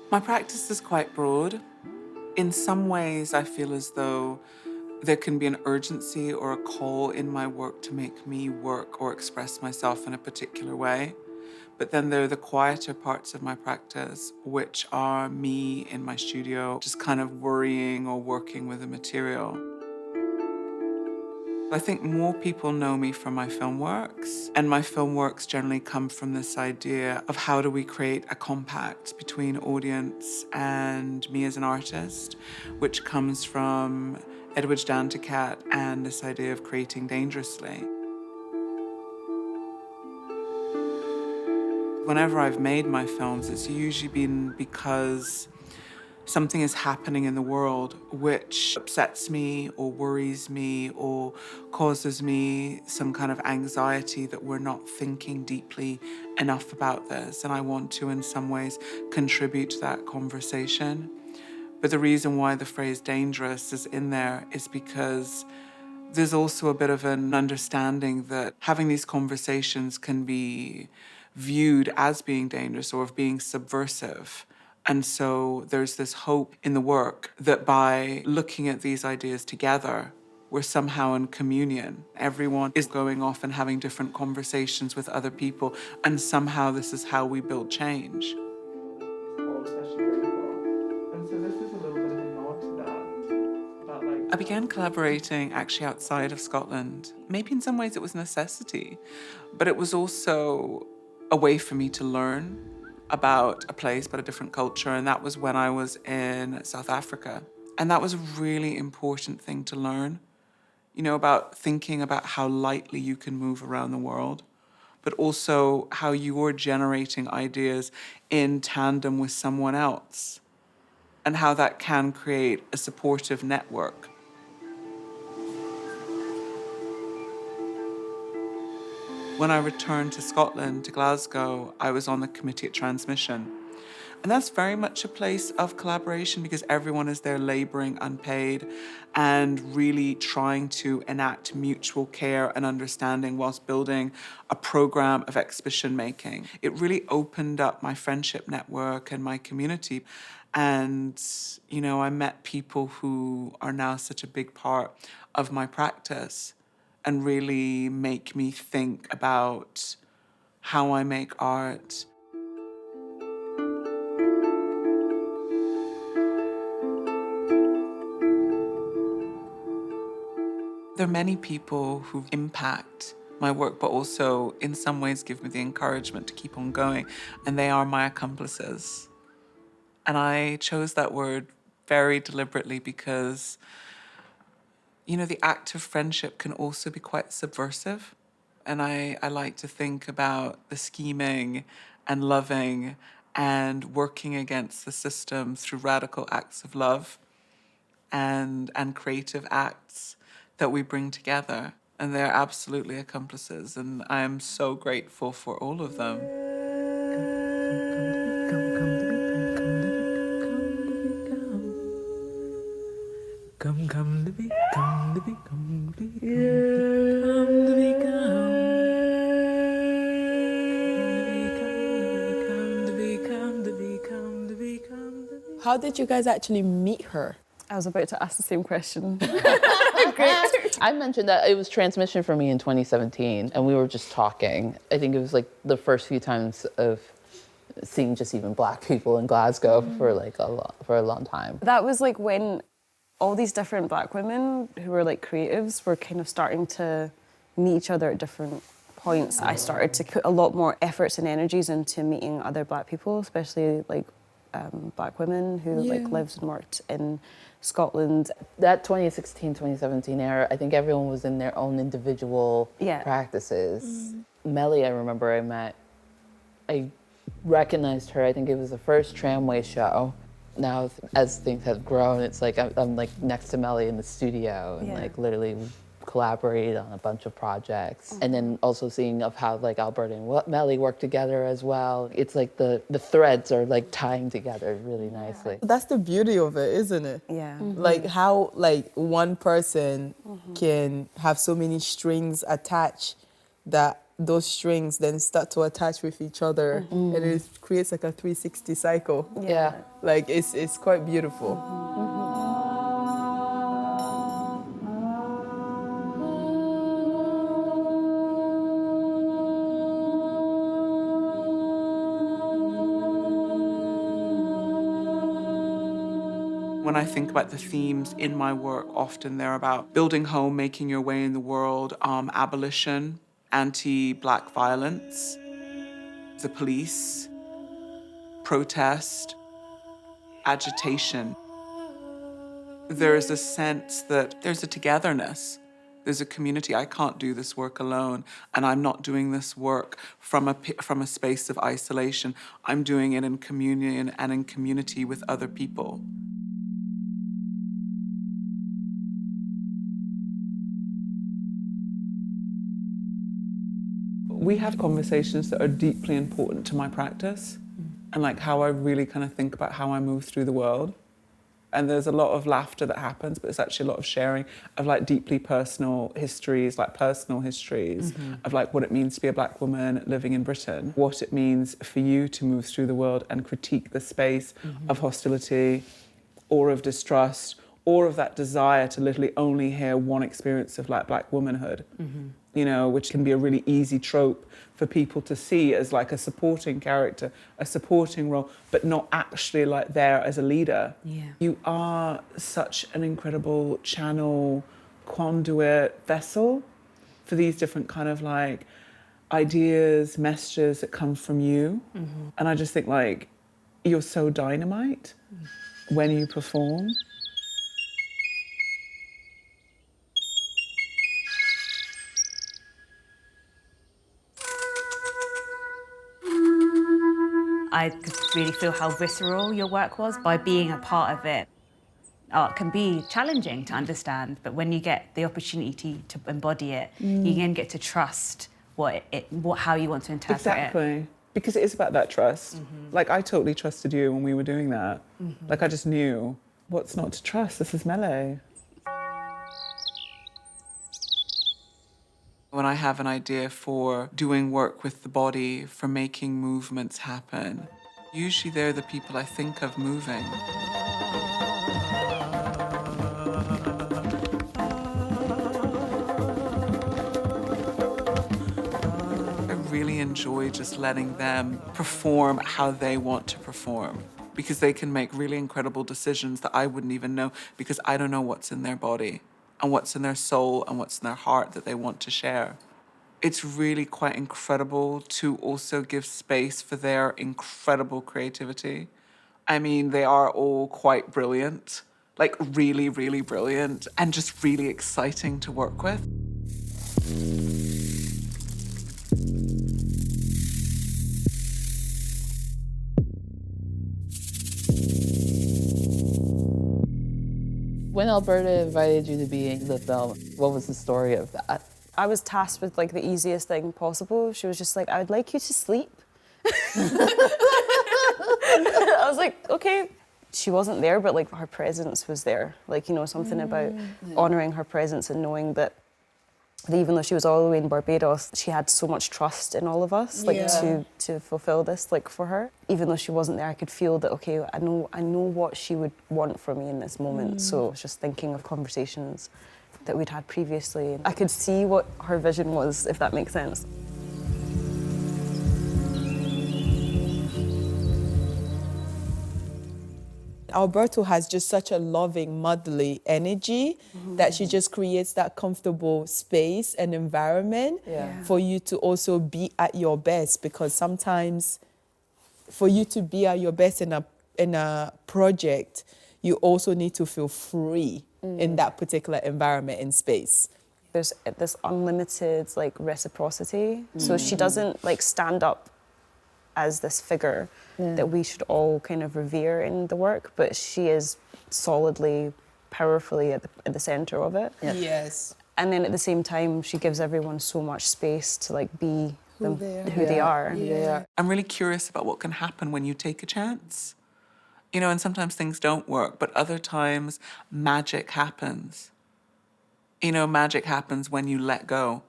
My practice is quite broad. In some ways, I feel as though there can be an urgency or a call in my work to make me work or express myself in a particular way. But then there are the quieter parts of my practice, which are me in my studio, just kind of worrying or working with the material. I think more people know me from my film works, and my film works generally come from this idea of how do we create a compact between audience and me as an artist, which comes from Edwidge Danticat and this idea of creating dangerously. Whenever I've made my films, it's usually been because something is happening in the world which upsets me or worries me or causes me some kind of anxiety that we're not thinking deeply enough about this. And I want to, in some ways, contribute to that conversation. But the reason why the phrase dangerous is in there is because there's also a bit of an understanding that having these conversations can be viewed as being dangerous or of being subversive. And so there's this hope in the work that by looking at these ideas together, we're somehow in communion. Everyone is going off and having different conversations with other people, and somehow this is how we build change. I began collaborating actually outside of Scotland. Maybe in some ways it was necessity, but it was also a way for me to learn about a place, but a different culture. And that was when I was in South Africa. And that was a really important thing to learn, about thinking about how lightly you can move around the world, but also how you're generating ideas in tandem with someone else and how that can create a supportive network. When I returned to Scotland, to Glasgow, I was on the committee at Transmission. And that's very much a place of collaboration because everyone is there laboring unpaid and really trying to enact mutual care and understanding whilst building a program of exhibition making. It really opened up my friendship network and my community. And, I met people who are now such a big part of my practice and really make me think about how I make art. There are many people who impact my work, but also in some ways give me the encouragement to keep on going, and they are my accomplices. And I chose that word very deliberately because the act of friendship can also be quite subversive. And I like to think about the scheming and loving and working against the system through radical acts of love and creative acts that we bring together. And they're absolutely accomplices. And I am so grateful for all of them. Come to be, come to be, come to be, come to be, come to be, come to be. How did you guys actually meet her? I was about to ask the same question. Great. I mentioned that it was Transmission for me in 2017, and we were just talking. I think it was like the first few times of seeing just even Black people in Glasgow for a long time. That was like when all these different Black women who were like creatives were kind of starting to meet each other at different points. I started to put a lot more efforts and energies into meeting other Black people, especially like Black women who like lived and worked in Scotland. That 2016, 2017 era, I think everyone was in their own individual practices. Mele, I remember I met. I recognized her, I think it was the first Tramway show. Now, as things have grown, it's like I'm like next to Mele in the studio and like literally collaborated on a bunch of projects. And then also seeing of how like Alberta and Mele work together as well. It's like the threads are like tying together really nicely. That's the beauty of it, isn't it? Yeah. Like how like one person can have so many strings attached that those strings then start to attach with each other, and it creates like a 360 cycle. Yeah. Like it's quite beautiful. When I think about the themes in my work, often they're about building home, making your way in the world, abolition, anti-Black violence, the police, protest, agitation. There is a sense that there's a togetherness. There's a community. I can't do this work alone, and I'm not doing this work from a space of isolation. I'm doing it in communion and in community with other people. We have conversations that are deeply important to my practice and like how I really kind of think about how I move through the world. And there's a lot of laughter that happens, but it's actually a lot of sharing of like deeply personal histories, of like what it means to be a Black woman living in Britain, what it means for you to move through the world and critique the space of hostility or of distrust or of that desire to literally only hear one experience of like Black womanhood, you know, which can be a really easy trope for people to see as like a supporting character, a supporting role, but not actually like there as a leader. Yeah. You are such an incredible channel, conduit, vessel for these different kind of like ideas, messages that come from you. And I just think like, you're so dynamite when you perform. I could really feel how visceral your work was by being a part of it. Art can be challenging to understand, but when you get the opportunity to embody it, you then get to trust how you want to interpret it. Exactly. Because it is about that trust. Like, I totally trusted you when we were doing that. Like, I just knew what's not to trust. This is Mele. When I have an idea for doing work with the body, for making movements happen, usually they're the people I think of moving. I really enjoy just letting them perform how they want to perform, because they can make really incredible decisions that I wouldn't even know, because I don't know what's in their body and what's in their soul and what's in their heart that they want to share. It's really quite incredible to also give space for their incredible creativity. I mean, they are all quite brilliant, like really, really brilliant, and just really exciting to work with. When Alberta invited you to be in the film, what was the story of that? I was tasked with like the easiest thing possible. She was just like, I would like you to sleep. I was like, okay. She wasn't there, but like her presence was there. Like, you know, something about honouring her presence and knowing that even though she was all the way in Barbados, she had so much trust in all of us, like to fulfill this, like for her. Even though she wasn't there, I could feel that, okay, I know what she would want from me in this moment. So I was just thinking of conversations that we'd had previously. I could see what her vision was, if that makes sense. Alberta has just such a loving, motherly energy that she just creates that comfortable space and environment for you to also be at your best, because sometimes for you to be at your best in a project, you also need to feel free in that particular environment and space. There's this unlimited like reciprocity. So she doesn't like stand up as this figure that we should all kind of revere in the work, but she is solidly, powerfully at the center of it. Yes. And then at the same time, she gives everyone so much space to like be who they are. Yeah. I'm really curious about what can happen when you take a chance. You know, and sometimes things don't work, but other times magic happens. You know, magic happens when you let go.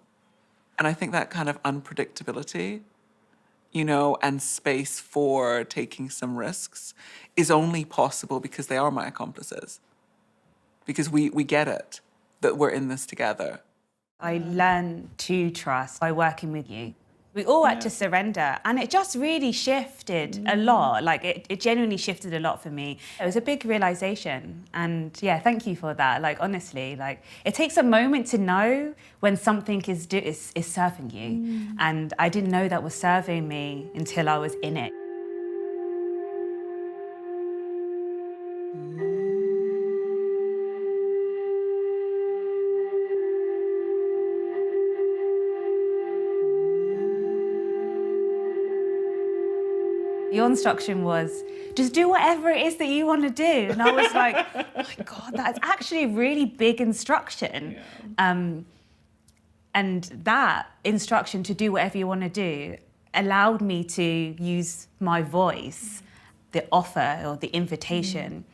And I think that kind of unpredictability, you know, and space for taking some risks is only possible because they are my accomplices. Because we get it, that we're in this together. I learned to trust by working with you. We all had to surrender, and it just really shifted a lot. Like, it genuinely shifted a lot for me. It was a big realization, and yeah, thank you for that. Like, honestly, like, it takes a moment to know when something is serving you, and I didn't know that was serving me until I was in it. Your instruction was, just do whatever it is that you want to do. And I was like, oh my God, that's actually a really big instruction. Yeah. And that instruction to do whatever you want to do allowed me to use my voice. The offer or the invitation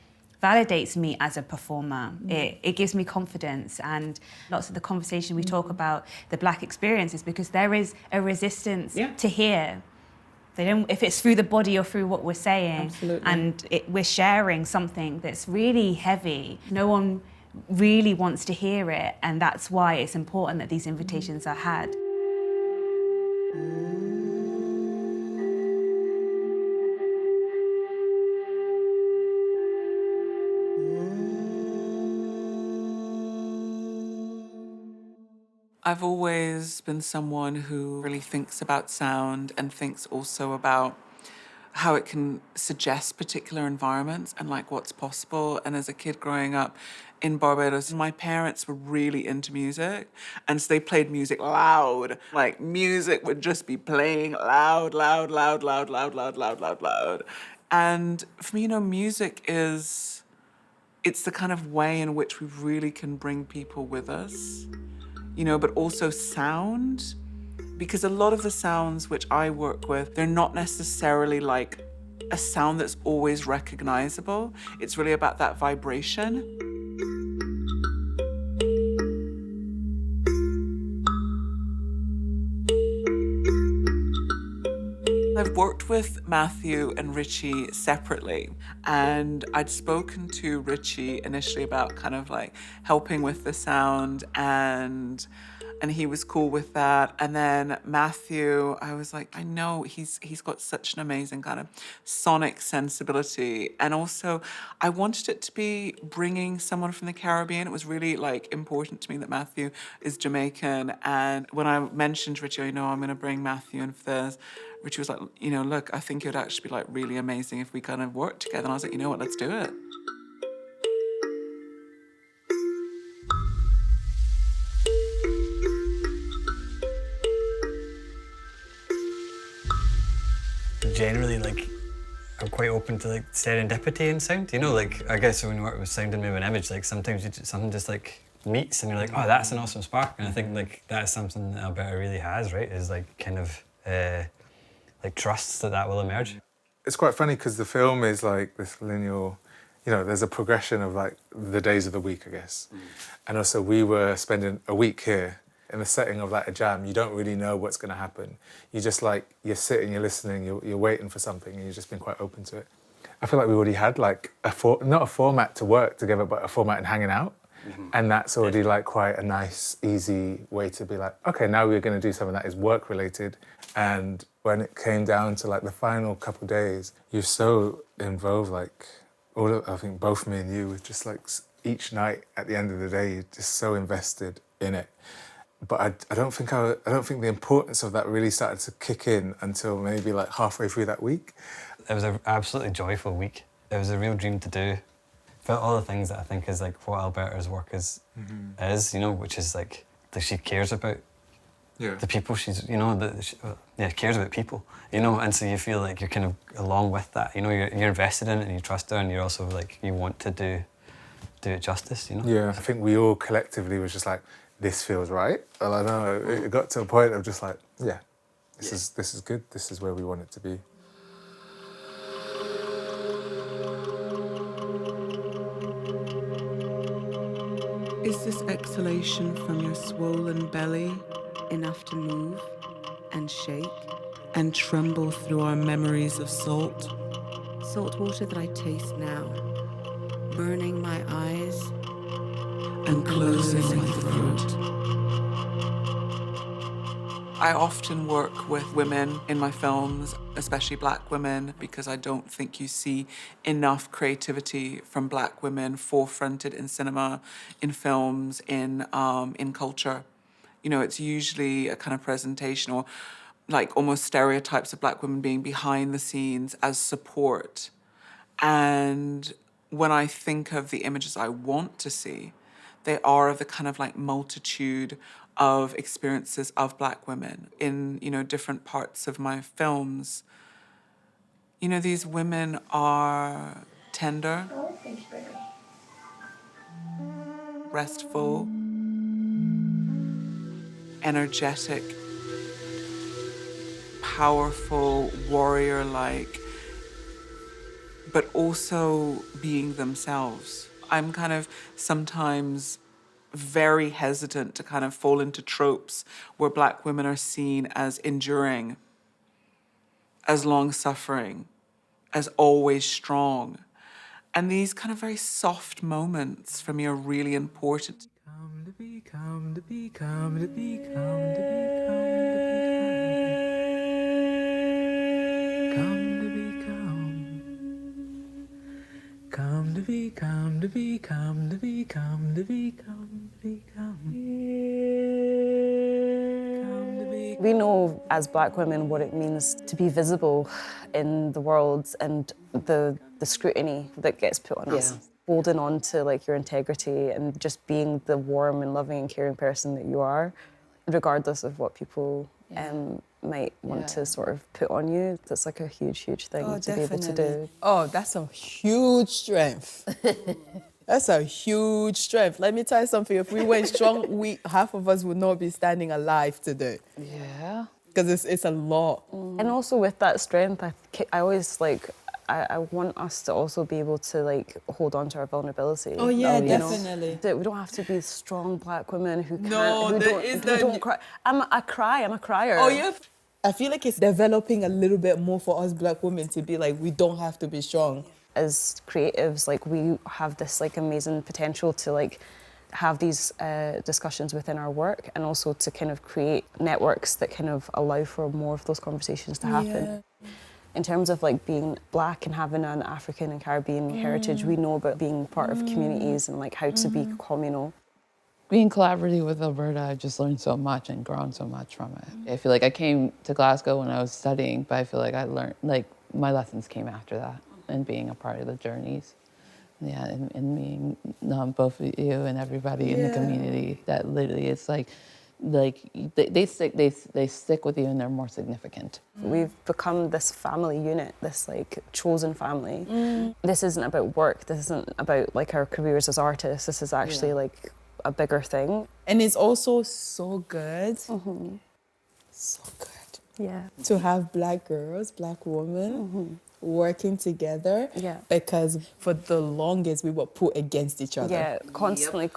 validates me as a performer. It gives me confidence, and lots of the conversation we talk about the Black experience is because there is a resistance to hear. They don't, if it's through the body or through what we're saying. Absolutely. And we're sharing something that's really heavy. No one really wants to hear it, and that's why it's important that these invitations are had. I've always been someone who really thinks about sound and thinks also about how it can suggest particular environments and like what's possible. And as a kid growing up in Barbados, my parents were really into music, and so they played music loud. Like, music would just be playing loud, loud, loud, loud, loud, loud, loud, loud, loud. And for me, you know, music it's the kind of way in which we really can bring people with us. You know, but also sound, because a lot of the sounds which I work with, they're not necessarily like a sound that's always recognizable. It's really about that vibration. I've worked with Matthew and Richy separately, and I'd spoken to Richy initially about kind of like helping with the sound, and he was cool with that. And then Matthew, I was like, I know he's got such an amazing kind of sonic sensibility, and also I wanted it to be bringing someone from the Caribbean. It was really like important to me that Matthew is Jamaican, and when I mentioned Richy, you know, I'm going to bring Matthew in for this, Richy was like, you know, look, I think it would actually be like really amazing if we kind of worked together. And I was like, you know what, let's do it. Generally, like, I'm quite open to like serendipity in sound. You know, like, I guess when you work with sound and moving image, like sometimes something just like meets and you're like, oh, that's an awesome spark. And I think like that's something that Alberta really has, right? Is like kind of like trusts that will emerge. It's quite funny because the film is like this linear, you know, there's a progression of like the days of the week, I guess. And also we were spending a week here in the setting of like a jam. You don't really know what's going to happen. You just like, you're sitting, you're listening, you're waiting for something, and you've just been quite open to it. I feel like we already had like not a format to work together, but a format in hanging out. And that's already like quite a nice, easy way to be like, okay, now we're going to do something that is work related. And when it came down to like the final couple of days, you're so involved, like I think both me and you were just like each night at the end of the day, you're just so invested in it. But I don't think the importance of that really started to kick in until maybe like halfway through that week. It was an absolutely joyful week. It was a real dream to do. Felt all the things that I think is like what Alberta's work is, you know, which is like that she cares about the people. She's, you know, cares about people, you know, and so you feel like you're kind of along with that. You know, you're invested in it and you trust her, and you're also like you want to do it justice. You know. Yeah, I think we all collectively was just like, this feels right. And I know it got to a point of just like, this is good. This is where we want it to be. Is this exhalation from your swollen belly enough to move and shake and tremble through our memories of salt. Salt water that I taste now, burning my eyes and closing my throat. I often work with women in my films, especially Black women, because I don't think you see enough creativity from Black women forefronted in cinema, in films, in culture. You know, it's usually a kind of presentation or like almost stereotypes of Black women being behind the scenes as support. And when I think of the images I want to see, they are of the kind of like multitude of experiences of Black women in, you know, different parts of my films. You know, these women are tender, restful, energetic, powerful, warrior-like, but also being themselves. I'm kind of sometimes very hesitant to kind of fall into tropes where Black women are seen as enduring, as long-suffering, as always strong. And these kind of very soft moments for me are really important. Come to be, come to be, come to be, come to be, come to be, come to be, come to be, come to be, come to be, come to be, come to be. We know as Black women what it means to be visible in the world and the scrutiny that gets put on us. Holding on to like your integrity and just being the warm and loving and caring person that you are, regardless of what people might want to sort of put on you. That's like a huge, huge thing to be able to do. Oh, that's a huge strength. That's a huge strength. Let me tell you something. If we weren't strong, half of us would not be standing alive today. Yeah. Because it's a lot. And also with that strength, I always like, I want us to also be able to like hold on to our vulnerability. Oh yeah, definitely. That we don't have to be strong Black women who can't, No, who don't cry. I'm a crier. Oh yeah. I feel like it's developing a little bit more for us Black women to be like, we don't have to be strong. As creatives, like we have this like amazing potential to like have these discussions within our work and also to kind of create networks that kind of allow for more of those conversations to happen. Yeah. In terms of like being Black and having an African and Caribbean heritage, we know about being part of communities and like how to be communal. Being collaborative with Alberta, I've just learned so much and grown so much from it. I feel like I came to Glasgow when I was studying, but I feel like I learned, like my lessons came after that and being a part of the journeys. Yeah, and meeting both of you and everybody in the community, that literally it's like they stick with you and they're more significant. We've become this family unit, this like chosen family. This isn't about work, this isn't about like our careers as artists, this is actually like a bigger thing. And it's also so good, so good to have Black girls, Black women working together, because for the longest we were put against each other. Yeah, constantly.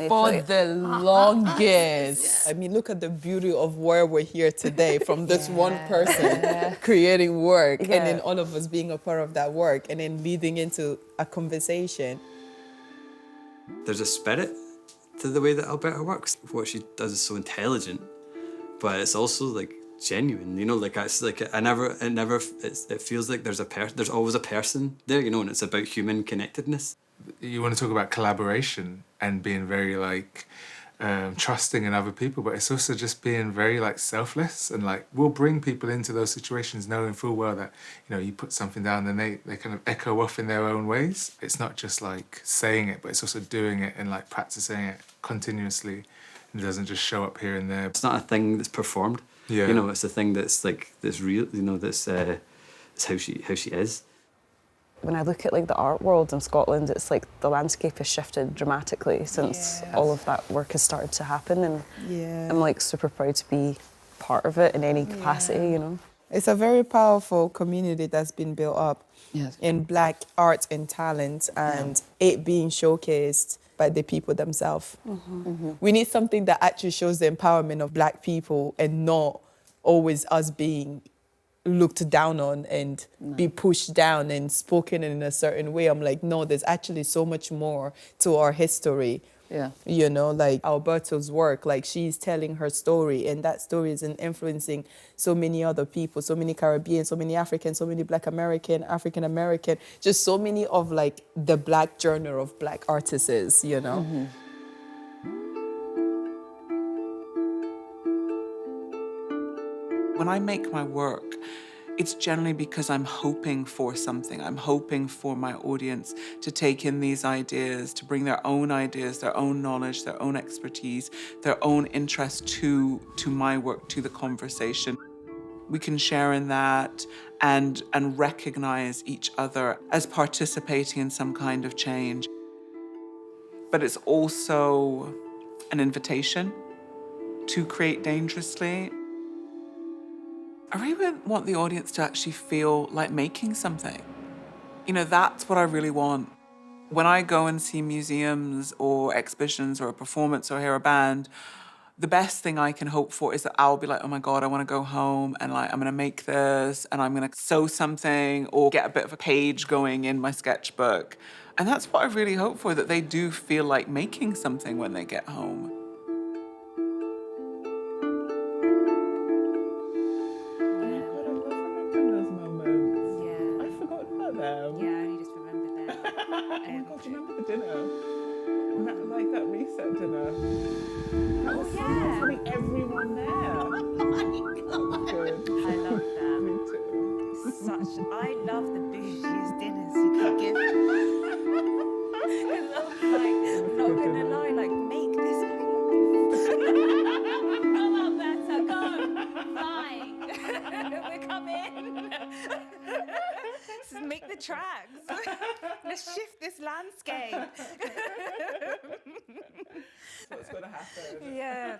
For the longest. I mean, look at the beauty of where we're here today from this one person creating work and then all of us being a part of that work and then leading into a conversation. There's a spirit to the way that Alberta works. What she does is so intelligent, but it's also like genuine, you know, like it's like it feels like there's always a person there, you know, and it's about human connectedness. You want to talk about collaboration and being very like trusting in other people, but it's also just being very like selfless and like we'll bring people into those situations knowing full well that, you know, you put something down and they kind of echo off in their own ways. It's not just like saying it, but it's also doing it and like practicing it continuously. It doesn't just show up here and there. It's not a thing that's performed. Yeah. You know, it's a thing that's like this real, you know, that's how she is. When I look at like the art world in Scotland, it's like the landscape has shifted dramatically since all of that work has started to happen, and I'm like super proud to be part of it in any capacity, you know. It's a very powerful community that's been built up in Black art and talent, and it being showcased by the people themselves. We need something that actually shows the empowerment of Black people and not always us being looked down on and be pushed down and spoken in a certain way. I'm like, no, there's actually so much more to our history. Yeah. You know, like Alberta's work, like she's telling her story, and that story is influencing so many other people, so many Caribbean, so many African, so many Black American, African American, just so many of like the Black journey of Black artists, you know. When I make my work, it's generally because I'm hoping for something. I'm hoping for my audience to take in these ideas, to bring their own ideas, their own knowledge, their own expertise, their own interest to my work, to the conversation. We can share in that and recognize each other as participating in some kind of change. But it's also an invitation to create dangerously. I really want the audience to actually feel like making something. You know, that's what I really want. When I go and see museums or exhibitions or a performance or hear a band, the best thing I can hope for is that I'll be like, oh my God, I want to go home and like, I'm going to make this and I'm going to sew something or get a bit of a page going in my sketchbook. And that's what I really hope for, that they do feel like making something when they get home. That reset dinner. That was having everyone there. Oh my God. Good. I love that. Me too. I love the bougiest dinners you can give. Because I'm like, not gonna lie, like, make this my life. Come on, Alberta, go. Fine. We're coming. Let's make the tracks. Let's shift this landscape. What's gonna happen? Yeah.